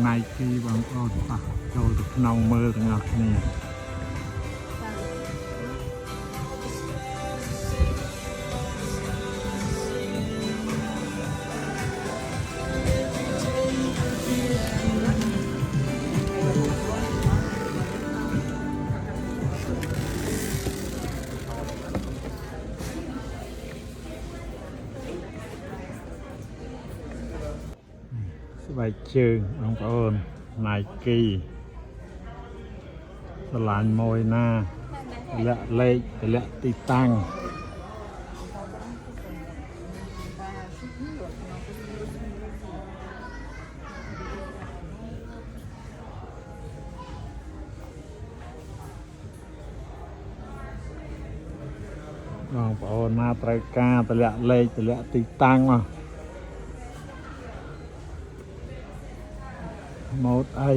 Nike បងប្អូនតោះចូលទៅក្នុងមើលទាំងអស់គ្នាស្បែកជើងបងប្អូន Nike ស្រឡាញ់មួយណាតម្លាក់លេខតម្លាក់ទីតាំងបងប្អូនណាត្រូវការតម្លាក់លេខតម្លាក់ទីតាំងមកម៉ូតអី